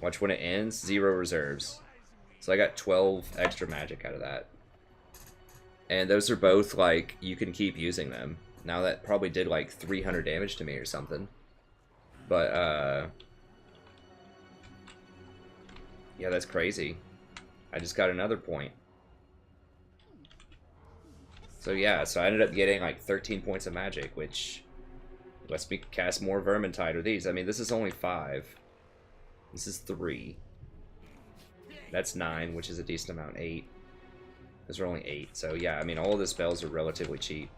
Watch, when it ends, 0 reserves. So I got 12 extra magic out of that. And those are both, like, you can keep using them. Now that probably did, like, 300 damage to me or something. But, yeah, that's crazy. I just got another point. So yeah, so I ended up getting like 13 points of magic, which lets me cast more Vermintide with these. I mean, this is only 5. This is 3. That's 9, which is a decent amount. 8. Those are only 8. So yeah, I mean, all of the spells are relatively cheap.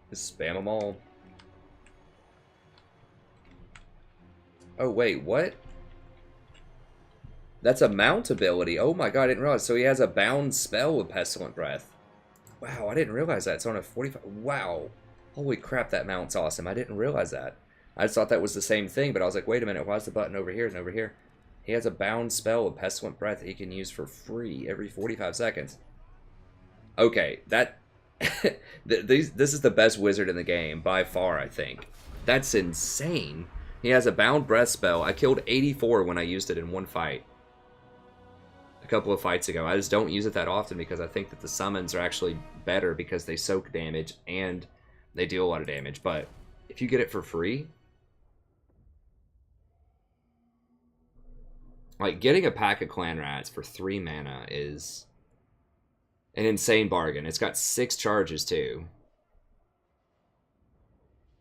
Just spam them all. Oh wait, what? That's a mount ability. Oh my god, I didn't realize. So he has a bound spell with Pestilent Breath. Wow, I didn't realize that. It's on a 45. Wow. Holy crap, that mount's awesome. I didn't realize that. I just thought that was the same thing, but I was like, wait a minute, why's the button over here and over here? He has a bound spell with Pestilent Breath that he can use for free every 45 seconds. Okay, that... this is the best wizard in the game, by far, I think. That's insane. He has a bound breath spell. I killed 84 when I used it in one fight. A couple of fights ago. I just don't use it that often because I think that the summons are actually better because they soak damage and they deal a lot of damage. But if you get it for free, like getting a pack of clan rats for 3 mana is an insane bargain. It's got 6 charges too.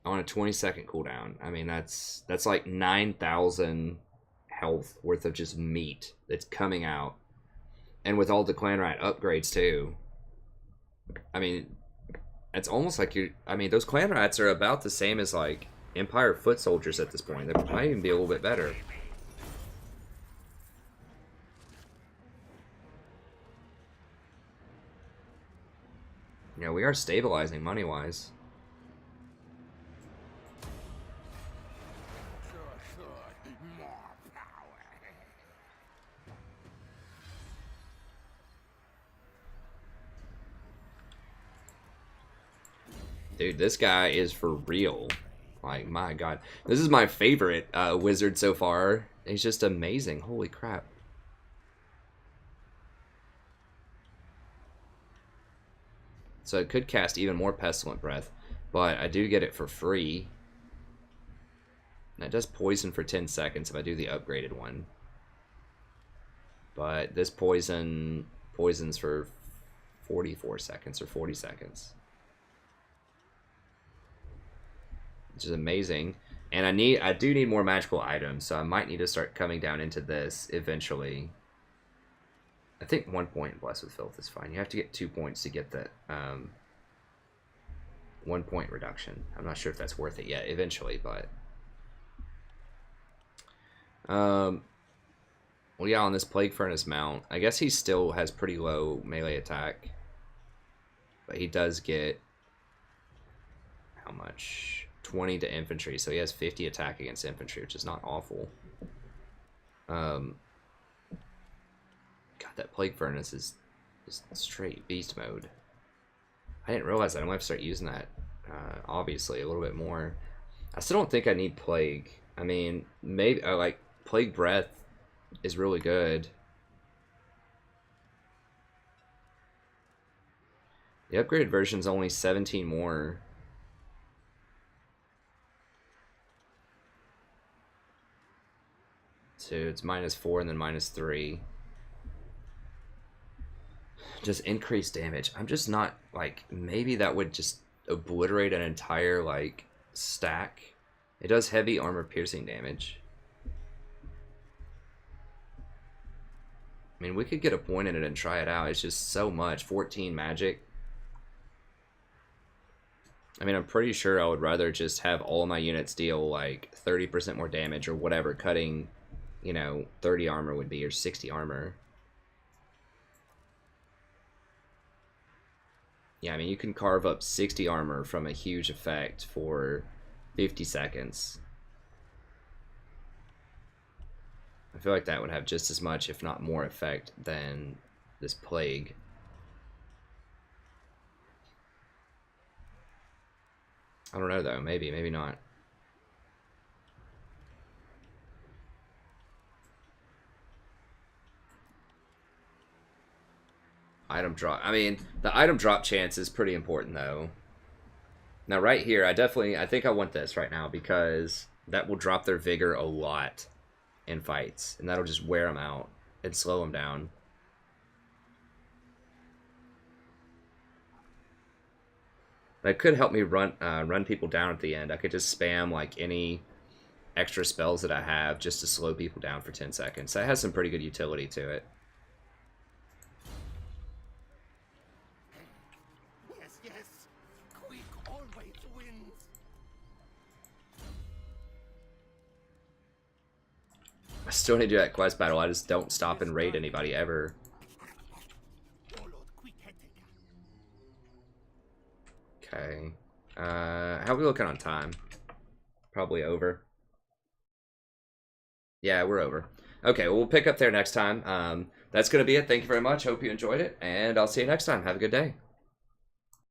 On a 20-second cooldown. I mean, that's like 9,000 health worth of just meat that's coming out. And with all the clan rat upgrades too. I mean, it's almost like you. I mean, those clan rats are about the same as like Empire foot soldiers at this point. They might even be a little bit better. Yeah, we are stabilizing money-wise. Dude, this guy is for real. Like, my god. This is my favorite wizard so far. He's just amazing. Holy crap. So it could cast even more Pestilent Breath, but I do get it for free. And it does poison for 10 seconds if I do the upgraded one. But this poisons for 44 seconds or 40 seconds. Which is amazing. And I do need more magical items, so I might need to start coming down into this eventually. I think 1 point Blessed with Filth is fine. You have to get 2 points to get that 1 point reduction. I'm not sure if that's worth it yet, eventually, but... well, yeah, on this Plague Furnace mount, I guess he still has pretty low melee attack. But he does get... how much? 20 to infantry, so he has 50 attack against infantry, which is not awful. God, that Plague Furnace is just straight beast mode. I didn't realize that. I'm going to have to start using that, obviously, a little bit more. I still don't think I need Plague. I mean, maybe, like, Plague Breath is really good. The upgraded version is only 17 more. So it's -4 and then -3. Just increased damage. I'm just not, like, maybe that would just obliterate an entire, like, stack. It does heavy armor piercing damage. I mean, we could get a point in it and try it out. It's just so much. 14 magic. I mean, I'm pretty sure I would rather just have all of my units deal, like, 30% more damage or whatever, cutting, you know, 30 armor would be, or 60 armor. Yeah, I mean, you can carve up 60 armor from a huge effect for 50 seconds. I feel like that would have just as much, if not more, effect than this Plague. I don't know, though. Maybe, maybe not. Item drop. I mean, the item drop chance is pretty important, though. Now, right here, I think I want this right now because that will drop their vigor a lot in fights, and that'll just wear them out and slow them down. That could help me run people down at the end. I could just spam like any extra spells that I have just to slow people down for 10 seconds. That has some pretty good utility to it. Yes, yes. Queek always wins. I still need to do that quest battle. I just don't stop and raid anybody ever. Warlord Queek Heteka. Okay. How are we looking on time? Probably over. Yeah, we're over. Okay, well, we'll pick up there next time. That's going to be it. Thank you very much. Hope you enjoyed it, and I'll see you next time. Have a good day.